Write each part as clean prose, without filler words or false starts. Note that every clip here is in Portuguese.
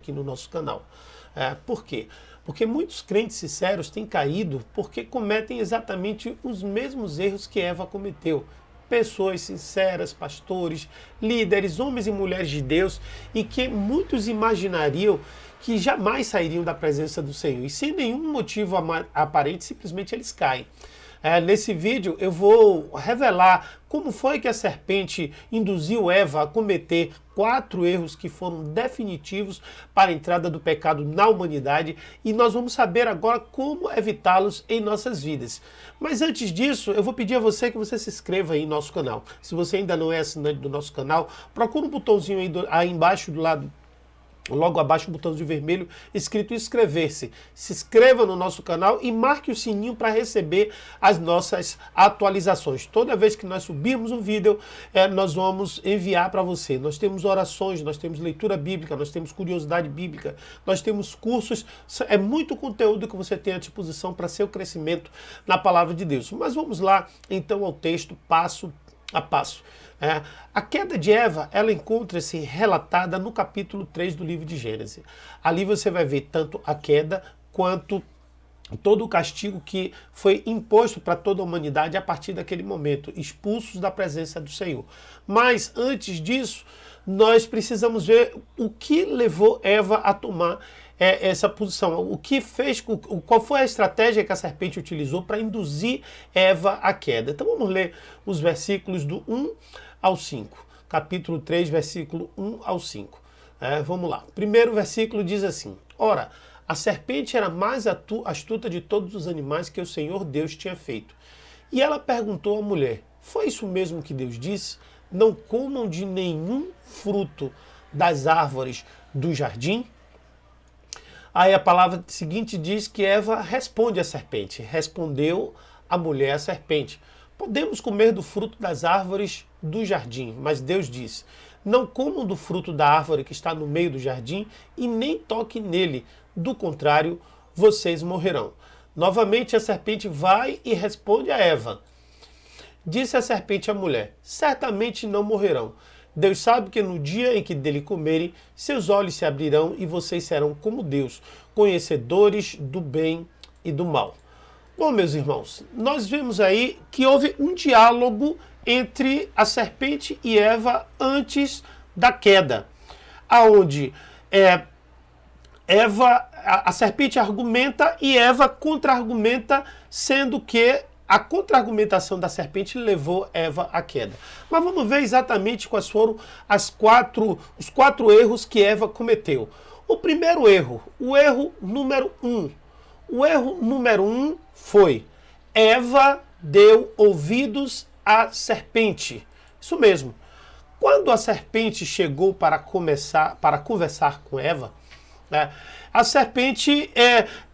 aqui no nosso canal. Por quê? Porque muitos crentes sinceros têm caído porque cometem exatamente os mesmos erros que Eva cometeu. Pessoas sinceras, pastores, líderes, homens e mulheres de Deus, e que muitos imaginariam que jamais sairiam da presença do Senhor. E sem nenhum motivo aparente, simplesmente eles caem. Nesse vídeo eu vou revelar como foi que a serpente induziu Eva a cometer 4 erros que foram definitivos para a entrada do pecado na humanidade, e nós vamos saber agora como evitá-los em nossas vidas. Mas antes disso, eu vou pedir a você que você se inscreva aí no nosso canal. Se você ainda não é assinante do nosso canal, procura um botãozinho aí embaixo do lado, logo abaixo, um botãozinho vermelho escrito inscrever-se. Se inscreva no nosso canal e marque o sininho para receber as nossas atualizações. Toda vez que nós subirmos um vídeo, nós vamos enviar para você. Nós temos orações, nós temos leitura bíblica, nós temos curiosidade bíblica, nós temos cursos. É muito conteúdo que você tem à disposição para seu crescimento na palavra de Deus. Mas vamos lá, então, ao texto, passo a passo. A queda de Eva, ela encontra-se relatada no capítulo 3 do livro de Gênesis. Ali você vai ver tanto a queda quanto todo o castigo que foi imposto para toda a humanidade a partir daquele momento, expulsos da presença do Senhor. Mas antes disso, nós precisamos ver o que levou Eva a tomar essa posição. O que fez, qual foi a estratégia que a serpente utilizou para induzir Eva à queda. Então vamos ler os versículos do 1 ao 5. Capítulo 3, versículo 1 ao 5. Vamos lá. O primeiro versículo diz assim: Ora, a serpente era mais astuta de todos os animais que o Senhor Deus tinha feito. E ela perguntou à mulher: Foi isso mesmo que Deus disse? Não comam de nenhum fruto das árvores do jardim? Aí a palavra seguinte diz que Eva responde à serpente. Respondeu a mulher à serpente: Podemos comer do fruto das árvores do jardim, mas Deus disse: Não comam do fruto da árvore que está no meio do jardim e nem toquem nele, do contrário, vocês morrerão. Novamente a serpente vai e responde a Eva. Disse a serpente à mulher: Certamente não morrerão. Deus sabe que no dia em que dele comerem, seus olhos se abrirão e vocês serão como Deus, conhecedores do bem e do mal. Bom, meus irmãos, nós vemos aí que houve um diálogo entre a serpente e Eva antes da queda, aonde a serpente argumenta e Eva contra-argumenta, sendo que a contra-argumentação da serpente levou Eva à queda. Mas vamos ver exatamente quais foram os 4 erros que Eva cometeu. O primeiro erro, o erro número 1. O erro número 1 foi: Eva deu ouvidos à serpente. Isso mesmo. Quando a serpente chegou para conversar com Eva, a serpente,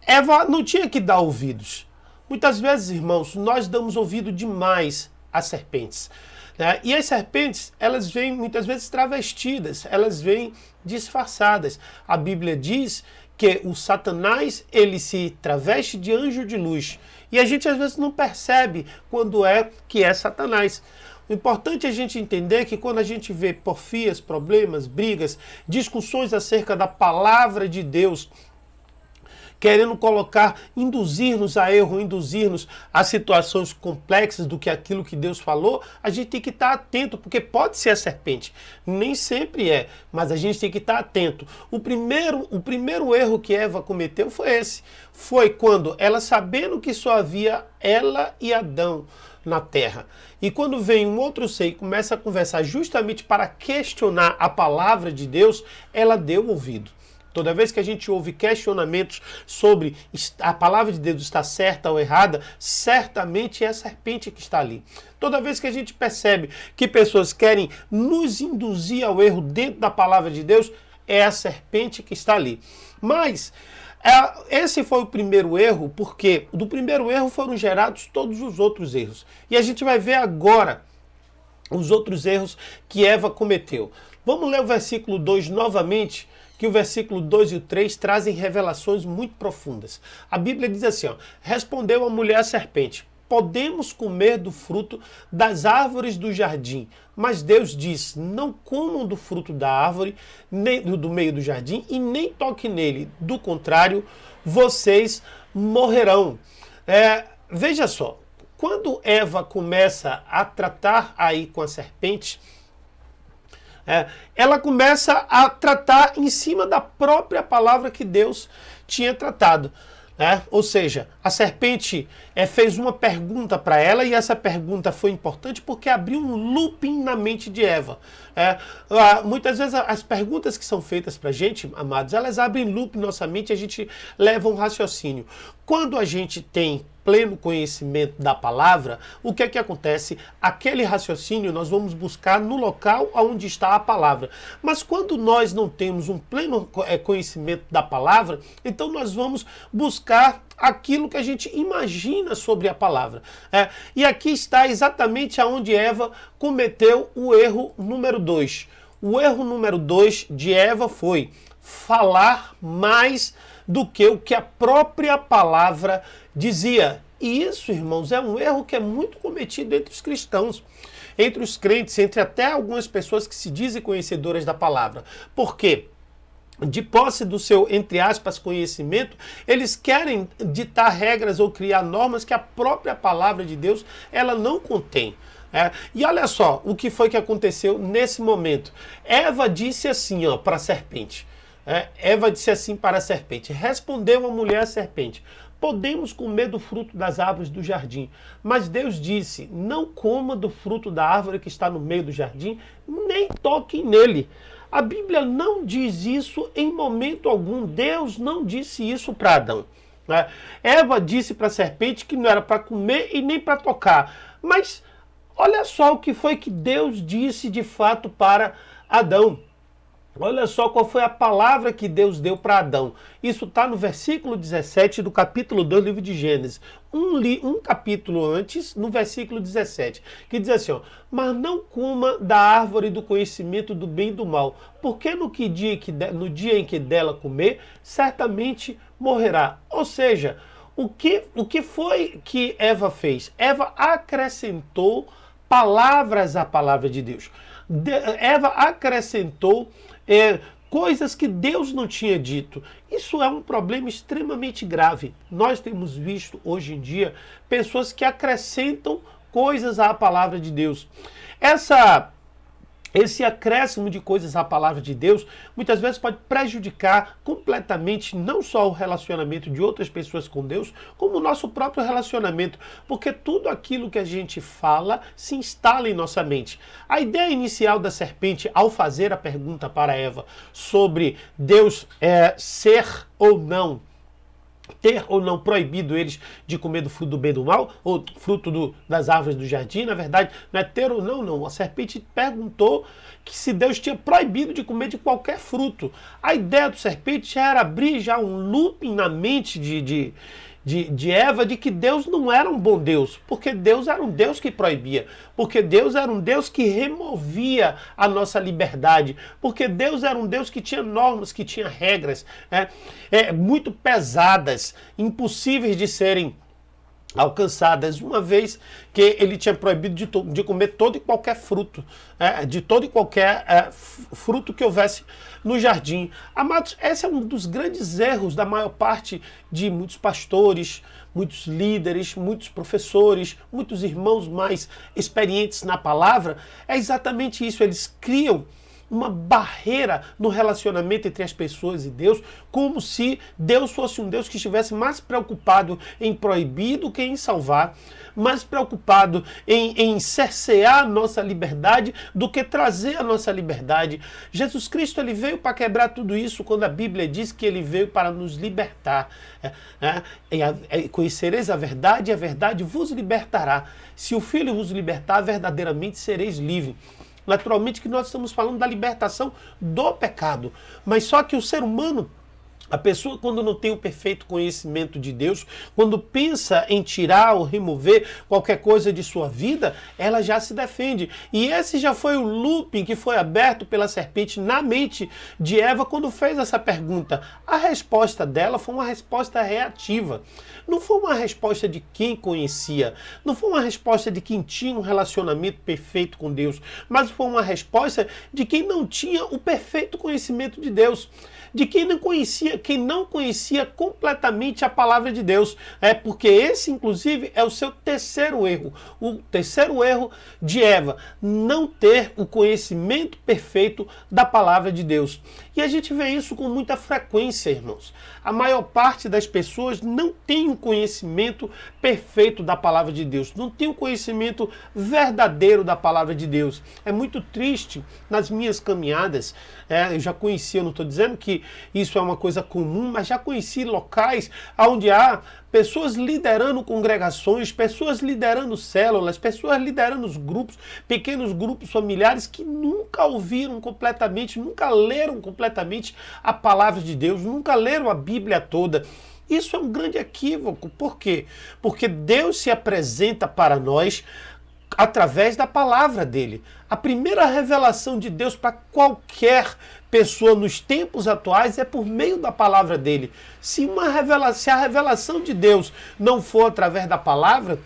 Eva não tinha que dar ouvidos. Muitas vezes, irmãos, nós damos ouvido demais às serpentes. E as serpentes, elas vêm muitas vezes travestidas, elas vêm disfarçadas. A Bíblia diz que o Satanás, ele se traveste de anjo de luz. E a gente às vezes não percebe quando que é Satanás. O importante é a gente entender que quando a gente vê porfias, problemas, brigas, discussões acerca da palavra de Deus, querendo induzir-nos a erro, induzir-nos a situações complexas do que aquilo que Deus falou, a gente tem que estar atento, porque pode ser a serpente. Nem sempre é, mas a gente tem que estar atento. O primeiro erro que Eva cometeu foi esse. Foi quando ela, sabendo que só havia ela e Adão na terra, e quando vem um outro ser e começa a conversar justamente para questionar a palavra de Deus, ela deu ouvido. Toda vez que a gente ouve questionamentos sobre a palavra de Deus está certa ou errada, certamente é a serpente que está ali. Toda vez que a gente percebe que pessoas querem nos induzir ao erro dentro da palavra de Deus, é a serpente que está ali. Mas esse foi o primeiro erro, porque do primeiro erro foram gerados todos os outros erros. E a gente vai ver agora os outros erros que Eva cometeu. Vamos ler o versículo 2 novamente, que o versículo 2 e o 3 trazem revelações muito profundas. A Bíblia diz assim: Respondeu a mulher à serpente: podemos comer do fruto das árvores do jardim. Mas Deus diz, não comam do fruto da árvore, nem do meio do jardim, e nem toquem nele. Do contrário, vocês morrerão. Veja só, quando Eva começa a tratar aí com a serpente, ela começa a tratar em cima da própria palavra que Deus tinha tratado. Ou seja, a serpente fez uma pergunta para ela, e essa pergunta foi importante porque abriu um looping na mente de Eva. Muitas vezes as perguntas que são feitas para a gente, amados, elas abrem loop na nossa mente e a gente leva um raciocínio. Quando a gente tem pleno conhecimento da palavra, o que é que acontece? Aquele raciocínio nós vamos buscar no local onde está a palavra. Mas quando nós não temos um pleno conhecimento da palavra, então nós vamos buscar aquilo que a gente imagina sobre a palavra. E aqui está exatamente aonde Eva cometeu o erro número 2. O erro número 2 de Eva foi falar mais do que o que a própria palavra dizia. E isso, irmãos, é um erro que é muito cometido entre os cristãos, entre os crentes, entre até algumas pessoas que se dizem conhecedoras da palavra. Por quê? De posse do seu, entre aspas, conhecimento, eles querem ditar regras ou criar normas que a própria palavra de Deus ela não contém. E olha só o que foi que aconteceu nesse momento. Eva disse assim para a serpente. Eva disse assim para a serpente: respondeu a mulher à serpente: podemos comer do fruto das árvores do jardim. Mas Deus disse: não coma do fruto da árvore que está no meio do jardim, nem toque nele. A Bíblia não diz isso em momento algum. Deus não disse isso para Adão. Eva disse para a serpente que não era para comer e nem para tocar. Mas olha só o que foi que Deus disse de fato para Adão. Olha só qual foi a palavra que Deus deu para Adão. Isso está no versículo 17 do capítulo 2 do livro de Gênesis. Um capítulo antes, no versículo 17, que diz assim, mas não coma da árvore do conhecimento do bem e do mal, porque no dia em que dela comer, certamente morrerá. Ou seja, o que foi que Eva fez? Eva acrescentou palavras à palavra de Deus. Eva acrescentou coisas que Deus não tinha dito. Isso é um problema extremamente grave. Nós temos visto hoje em dia pessoas que acrescentam coisas à palavra de Deus. Esse acréscimo de coisas à palavra de Deus muitas vezes pode prejudicar completamente não só o relacionamento de outras pessoas com Deus, como o nosso próprio relacionamento, porque tudo aquilo que a gente fala se instala em nossa mente. A ideia inicial da serpente, ao fazer a pergunta para Eva sobre Deus ser ou não, ter ou não proibido eles de comer do fruto do bem e do mal, ou fruto das árvores do jardim, na verdade, não é ter ou não. A serpente perguntou que se Deus tinha proibido de comer de qualquer fruto. A ideia do serpente já era abrir já um looping na mente de Eva de que Deus não era um bom Deus, porque Deus era um Deus que proibia, porque Deus era um Deus que removia a nossa liberdade, porque Deus era um Deus que tinha normas, que tinha regras muito pesadas, impossíveis de serem alcançadas, uma vez que ele tinha proibido de comer todo e qualquer fruto, de todo e qualquer fruto que houvesse no jardim. Amados, esse é um dos grandes erros da maior parte de muitos pastores, muitos líderes, muitos professores, muitos irmãos mais experientes na palavra. É exatamente isso, eles criam uma barreira no relacionamento entre as pessoas e Deus, como se Deus fosse um Deus que estivesse mais preocupado em proibir do que em salvar, mais preocupado em cercear a nossa liberdade do que trazer a nossa liberdade. Jesus Cristo ele veio para quebrar tudo isso quando a Bíblia diz que ele veio para nos libertar. Conhecereis a verdade e a verdade vos libertará. Se o Filho vos libertar, verdadeiramente sereis livres. Naturalmente que nós estamos falando da libertação do pecado, mas só que o ser humano A pessoa, quando não tem o perfeito conhecimento de Deus, quando pensa em tirar ou remover qualquer coisa de sua vida, ela já se defende. E esse já foi o looping que foi aberto pela serpente na mente de Eva quando fez essa pergunta. A resposta dela foi uma resposta reativa. Não foi uma resposta de quem conhecia, não foi uma resposta de quem tinha um relacionamento perfeito com Deus, mas foi uma resposta de quem não tinha o perfeito conhecimento de Deus, de quem não conhecia completamente a palavra de Deus. Porque esse, inclusive, é o seu terceiro erro. O terceiro erro de Eva, não ter o conhecimento perfeito da palavra de Deus. E a gente vê isso com muita frequência, irmãos. A maior parte das pessoas não tem o conhecimento perfeito da palavra de Deus, não tem o conhecimento verdadeiro da palavra de Deus. É muito triste nas minhas caminhadas. Eu já conheci, eu não estou dizendo que isso é uma coisa comum, mas já conheci locais onde há pessoas liderando congregações, pessoas liderando células, pessoas liderando os grupos, pequenos grupos familiares que nunca ouviram completamente, nunca leram completamente a palavra de Deus, nunca leram a Bíblia toda. Isso é um grande equívoco. Por quê? Porque Deus se apresenta para nós através da palavra dele. A primeira revelação de Deus para qualquer pessoa nos tempos atuais é por meio da palavra dele. Se a revelação de Deus não for através da palavra,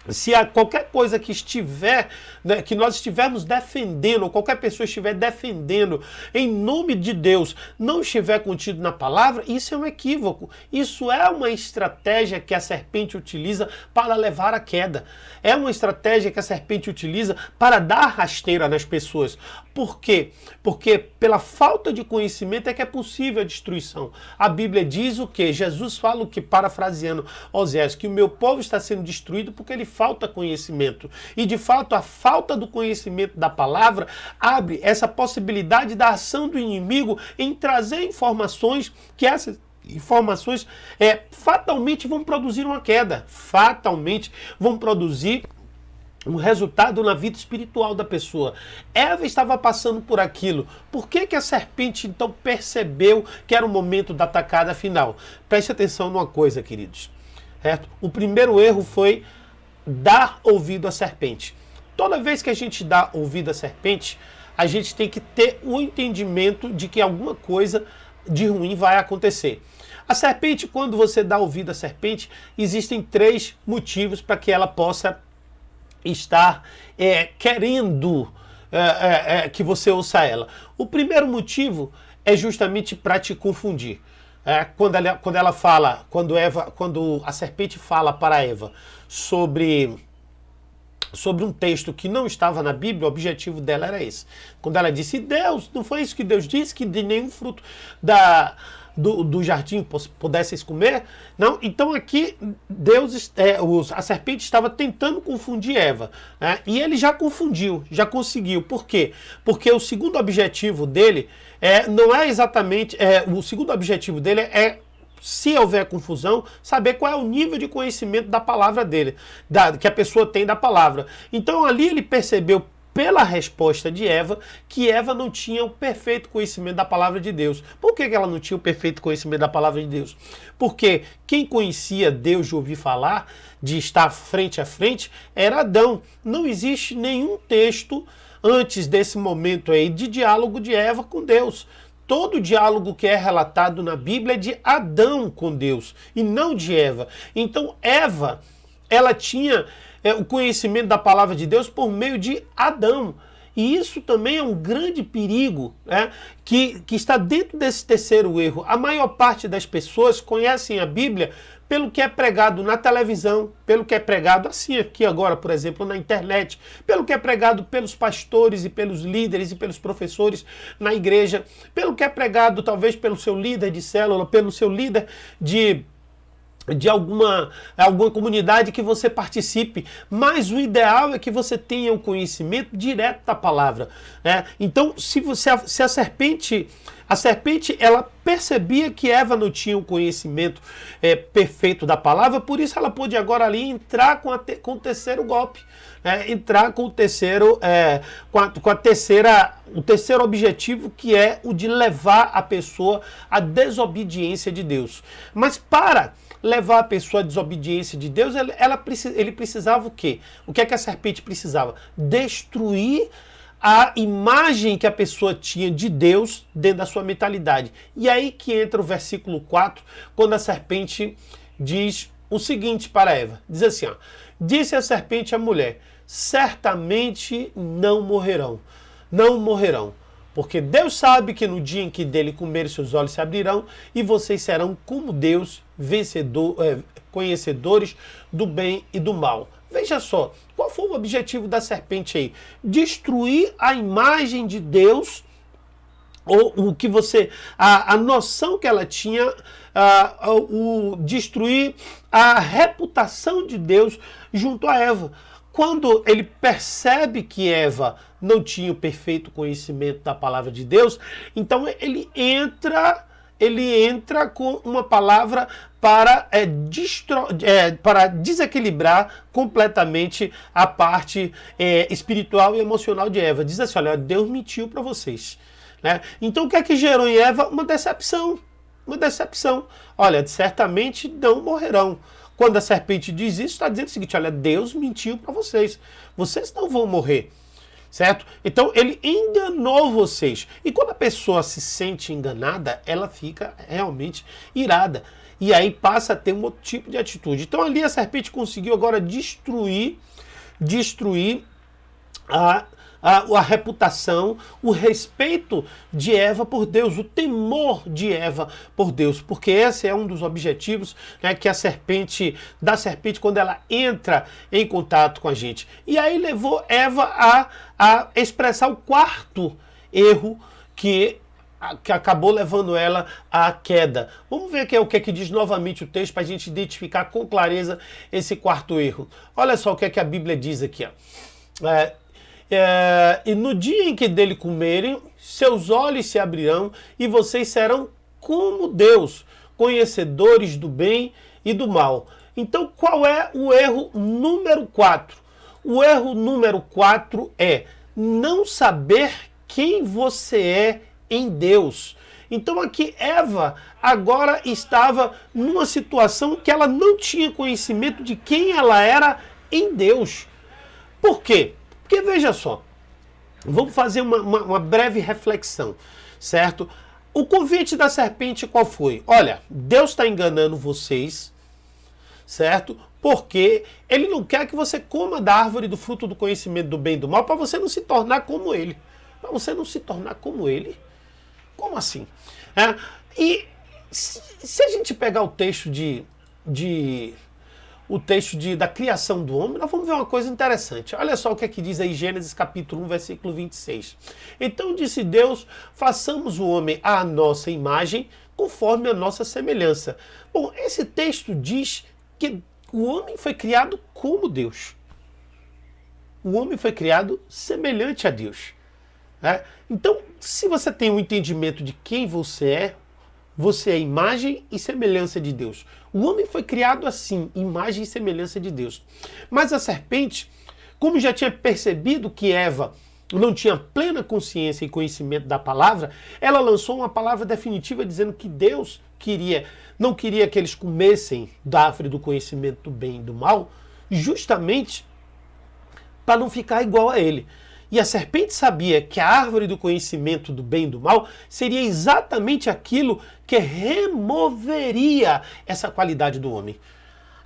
se há qualquer coisa que estiver, né, que nós estivermos defendendo, ou qualquer pessoa estiver defendendo em nome de Deus, não estiver contido na palavra, isso é um equívoco. Isso é uma estratégia que a serpente utiliza para levar à queda. É uma estratégia que a serpente utiliza para dar rasteira nas pessoas. Por quê? Porque pela falta de conhecimento é que é possível a destruição. A Bíblia diz o quê? Jesus fala o que, parafraseando Osés, que o meu povo está sendo destruído porque ele falta conhecimento. E de fato a falta do conhecimento da palavra abre essa possibilidade da ação do inimigo em trazer informações que essas informações fatalmente vão produzir uma queda, fatalmente vão produzir um resultado na vida espiritual da pessoa. Eva estava passando por aquilo. Por que a serpente então percebeu que era o momento da atacada final? Preste atenção numa coisa, queridos. Certo? O primeiro erro foi dar ouvido à serpente. Toda vez que a gente dá ouvido à serpente, a gente tem que ter o entendimento de que alguma coisa de ruim vai acontecer. A serpente, quando você dá ouvido à serpente, existem 3 motivos para que ela possa estar querendo que você ouça ela. O primeiro motivo é justamente para te confundir. Quando a serpente fala para Eva sobre um texto que não estava na Bíblia, o objetivo dela era esse. Quando ela disse, Deus, não foi isso que Deus disse, que de nenhum fruto do jardim pudesseis comer? Não, então aqui a serpente estava tentando confundir Eva, né? E ele já confundiu, já conseguiu. Por quê? Porque o segundo objetivo dele não é exatamente, o segundo objetivo dele se houver confusão, saber qual é o nível de conhecimento da palavra dele, que a pessoa tem da palavra. Então ali ele percebeu pela resposta de Eva, que Eva não tinha o perfeito conhecimento da palavra de Deus. Por que ela não tinha o perfeito conhecimento da palavra de Deus? Porque quem conhecia Deus de ouvir falar, de estar frente a frente, era Adão. Não existe nenhum texto antes desse momento aí de diálogo de Eva com Deus. Todo diálogo que é relatado na Bíblia é de Adão com Deus e não de Eva. Então Eva, ela tinha o conhecimento da palavra de Deus por meio de Adão. E isso também é um grande perigo, né, que está dentro desse terceiro erro. A maior parte das pessoas conhecem a Bíblia pelo que é pregado na televisão, pelo que é pregado assim aqui agora, por exemplo, na internet, pelo que é pregado pelos pastores e pelos líderes e pelos professores na igreja, pelo que é pregado talvez pelo seu líder de célula, pelo seu líder de alguma comunidade que você participe, mas o ideal é que você tenha o conhecimento direto da palavra, né? Então, se a serpente A serpente, ela percebia que Eva não tinha o conhecimento perfeito da palavra, por isso ela pôde agora ali entrar com o terceiro golpe. Entrar com o terceiro, o terceiro objetivo, que é o de levar a pessoa à desobediência de Deus. Mas para levar a pessoa à desobediência de Deus, ele precisava o quê? O que é que a serpente precisava? Destruir a imagem que a pessoa tinha de Deus dentro da sua mentalidade. E aí que entra o versículo 4, quando a serpente diz o seguinte para Eva. Diz assim, ó, disse a serpente à mulher, certamente não morrerão, não morrerão, porque Deus sabe que no dia em que dele comerem, seus olhos se abrirão e vocês serão como Deus, conhecedores do bem e do mal. Veja só, qual foi o objetivo da serpente aí? Destruir a imagem de Deus, ou o que a noção que ela tinha, destruir a reputação de Deus junto a Eva. Quando ele percebe que Eva não tinha o perfeito conhecimento da palavra de Deus, então ele entra com uma palavra para desequilibrar completamente a parte espiritual e emocional de Eva. Diz assim, olha, Deus mentiu para vocês. Né? Então o que é que gerou em Eva? Uma decepção. Uma decepção. Olha, certamente não morrerão. Quando a serpente diz isso, está dizendo o seguinte, olha, Deus mentiu para vocês. Vocês não vão morrer. Certo? Então ele enganou vocês. E quando a pessoa se sente enganada, ela fica realmente irada. E aí passa a ter um outro tipo de atitude. Então ali a serpente conseguiu agora destruir a reputação, o respeito de Eva por Deus, o temor de Eva por Deus, porque esse é um dos objetivos, né, que da serpente quando ela entra em contato com a gente. E aí levou Eva a expressar o quarto erro que acabou levando ela à queda. Vamos ver o que é que diz novamente o texto para a gente identificar com clareza esse quarto erro. Olha só o que é que a Bíblia diz aqui, ó. E no dia em que dele comerem, seus olhos se abrirão e vocês serão como Deus, conhecedores do bem e do mal. Então, qual é o erro número 4? O erro número 4 é não saber quem você é em Deus. Então aqui Eva agora estava numa situação que ela não tinha conhecimento de quem ela era em Deus. Por quê? Porque veja só, vamos fazer uma breve reflexão, certo? O convite da serpente qual foi? Olha, Deus está enganando vocês, certo? Porque ele não quer que você coma da árvore do fruto do conhecimento do bem e do mal para você não se tornar como ele. Para você não se tornar como ele. Como assim? E se a gente pegar o texto da criação do homem, nós vamos ver uma coisa interessante. Olha só o que é que diz aí Gênesis capítulo 1, versículo 26. Então disse Deus, façamos o homem à nossa imagem, conforme a nossa semelhança. Bom, esse texto diz que o homem foi criado como Deus. O homem foi criado semelhante a Deus. Então, se você tem um entendimento de quem você é imagem e semelhança de Deus. O homem foi criado assim, imagem e semelhança de Deus. Mas a serpente, como já tinha percebido que Eva não tinha plena consciência e conhecimento da palavra, ela lançou uma palavra definitiva dizendo que Deus não queria que eles comessem da árvore do conhecimento do bem e do mal, justamente para não ficar igual a ele. E a serpente sabia que a árvore do conhecimento do bem e do mal seria exatamente aquilo que removeria essa qualidade do homem.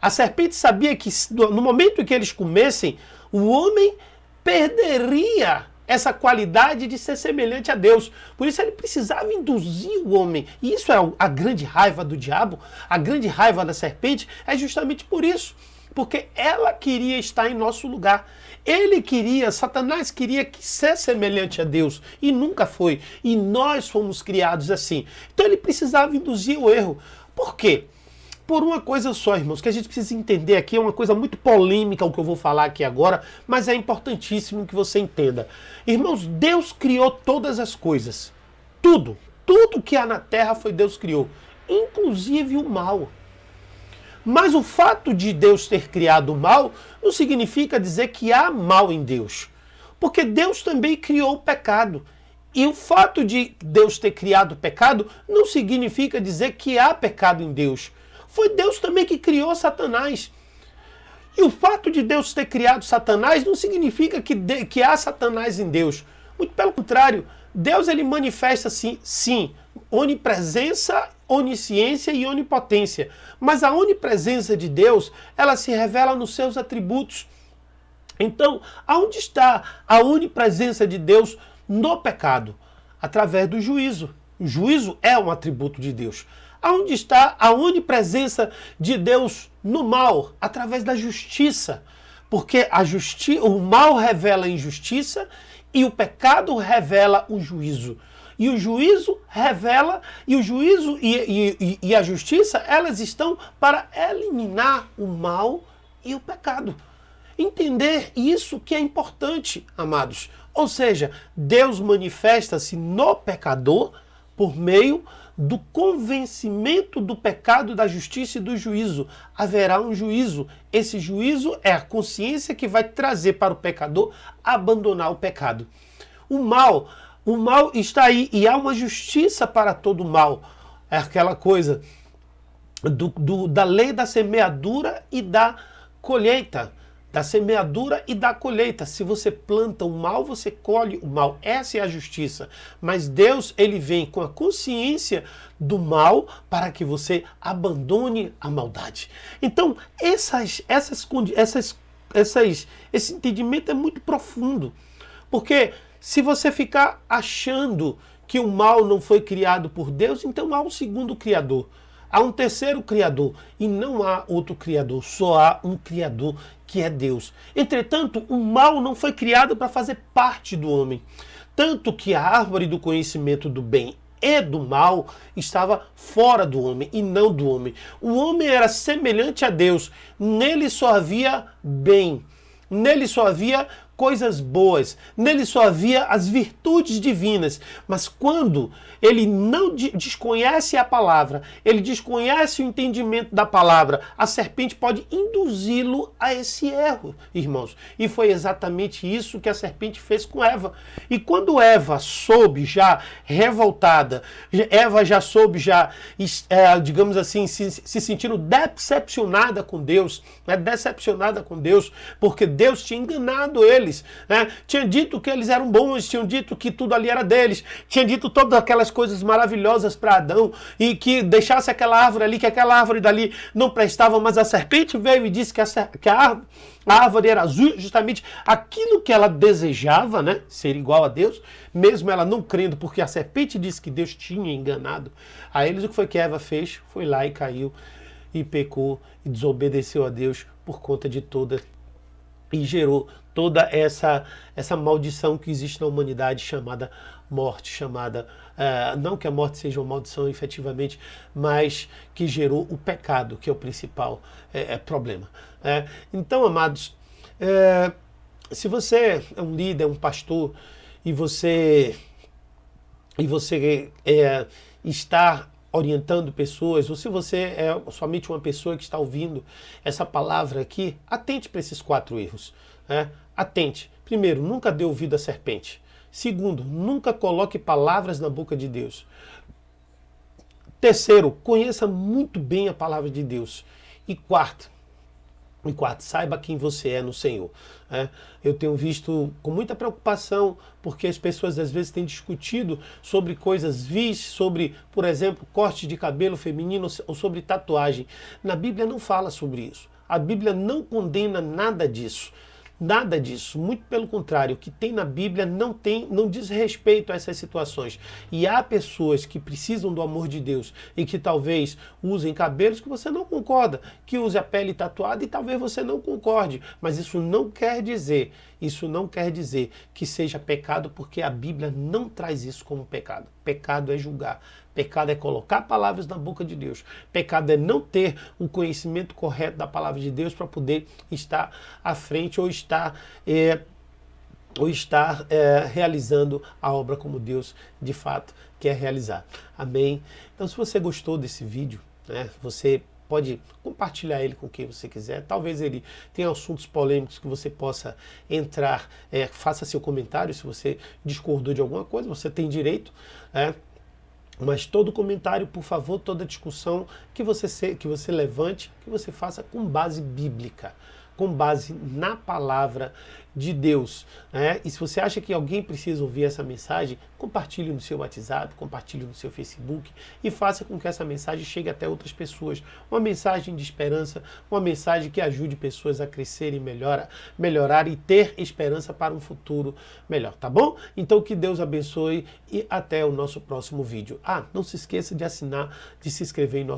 A serpente sabia que no momento em que eles comessem, o homem perderia essa qualidade de ser semelhante a Deus. Por isso ele precisava induzir o homem. E isso é a grande raiva do diabo, a grande raiva da serpente, é justamente por isso. Porque ela queria estar em nosso lugar. Satanás queria ser semelhante a Deus e nunca foi. E nós fomos criados assim. Então ele precisava induzir o erro. Por quê? Por uma coisa só, irmãos, que a gente precisa entender aqui, é uma coisa muito polêmica o que eu vou falar aqui agora, mas é importantíssimo que você entenda. Irmãos, Deus criou todas as coisas. Tudo. Tudo que há na terra foi Deus que criou, inclusive o mal. Mas o fato de Deus ter criado o mal não significa dizer que há mal em Deus. Porque Deus também criou o pecado. E o fato de Deus ter criado o pecado não significa dizer que há pecado em Deus. Foi Deus também que criou Satanás. E o fato de Deus ter criado Satanás não significa que há Satanás em Deus. Muito pelo contrário, Deus ele manifesta sim, onipresença, onisciência e onipotência. Mas a onipresença de Deus, ela se revela nos seus atributos. Então, aonde está a onipresença de Deus no pecado? Através do juízo. O juízo é um atributo de Deus. Aonde está a onipresença de Deus no mal? Através da justiça. Porque o mal revela a injustiça e o pecado revela o juízo. E o juízo revela, e o juízo e a justiça, elas estão para eliminar o mal e o pecado. Entender isso que é importante, amados. Ou seja, Deus manifesta-se no pecador por meio do convencimento do pecado, da justiça e do juízo. Haverá um juízo. Esse juízo é a consciência que vai trazer para o pecador abandonar o pecado. O mal está aí e há uma justiça para todo mal. É aquela coisa da lei da semeadura e da colheita. Da semeadura e da colheita. Se você planta o mal, você colhe o mal. Essa é a justiça. Mas Deus, ele vem com a consciência do mal para que você abandone a maldade. Então, esse entendimento é muito profundo. Porque se você ficar achando que o mal não foi criado por Deus, então há um segundo Criador. Há um terceiro Criador e não há outro Criador, só há um Criador que é Deus. Entretanto, o mal não foi criado para fazer parte do homem. Tanto que a árvore do conhecimento do bem e do mal estava fora do homem e não do homem. O homem era semelhante a Deus, nele só havia bem, nele só havia coisas boas, nele só havia as virtudes divinas. Mas quando ele não desconhece a palavra, ele desconhece o entendimento da palavra, a serpente pode induzi-lo a esse erro, irmãos. E foi exatamente isso que a serpente fez com Eva. E quando Eva soube, já revoltada, Eva já soube, digamos assim, se sentindo decepcionada com Deus, decepcionada com Deus, porque Deus tinha enganado ele. Tinha dito que eles eram bons, tinham dito que tudo ali era deles, tinha dito todas aquelas coisas maravilhosas para Adão e que deixasse aquela árvore ali, que aquela árvore dali não prestava, mas a serpente veio e disse que a árvore era justamente aquilo que ela desejava, ser igual a Deus, mesmo ela não crendo, porque a serpente disse que Deus tinha enganado a eles. O que foi que Eva fez? Foi lá e caiu e pecou e desobedeceu a Deus por conta de e gerou toda essa maldição que existe na humanidade chamada morte, não que a morte seja uma maldição efetivamente, mas que gerou o pecado, que é o principal problema. Então, amados, se você é um líder, um pastor, e você está orientando pessoas, ou se você é somente uma pessoa que está ouvindo essa palavra aqui, atente para esses 4 erros. Atente. Primeiro, nunca dê ouvido à serpente. Segundo, nunca coloque palavras na boca de Deus. Terceiro, conheça muito bem a palavra de Deus. E quarto, saiba quem você é no Senhor. Eu tenho visto com muita preocupação, porque as pessoas às vezes têm discutido sobre coisas vis, sobre, por exemplo, corte de cabelo feminino ou sobre tatuagem. Na Bíblia não fala sobre isso. A Bíblia não condena nada disso. Nada disso, muito pelo contrário, o que tem na Bíblia não diz respeito a essas situações. E há pessoas que precisam do amor de Deus e que talvez usem cabelos que você não concorda, que use a pele tatuada e talvez você não concorde, mas isso não quer dizer que seja pecado, porque a Bíblia não traz isso como pecado. Pecado é julgar. Pecado é colocar palavras na boca de Deus. Pecado é não ter o conhecimento correto da palavra de Deus para poder estar à frente ou estar ou estar realizando a obra como Deus de fato quer realizar. Amém? Então, se você gostou desse vídeo, né, você pode compartilhar ele com quem você quiser. Talvez ele tenha assuntos polêmicos que você possa entrar, faça seu comentário. Se você discordou de alguma coisa, você tem direito. Mas todo comentário, por favor, toda discussão que você levante, que você faça com base bíblica, com base na palavra de Deus. E se você acha que alguém precisa ouvir essa mensagem, compartilhe no seu WhatsApp, compartilhe no seu Facebook e faça com que essa mensagem chegue até outras pessoas. Uma mensagem de esperança, uma mensagem que ajude pessoas a crescerem, melhorar e ter esperança para um futuro melhor, tá bom? Então que Deus abençoe e até o nosso próximo vídeo. Não se esqueça de assinar, de se inscrever em nosso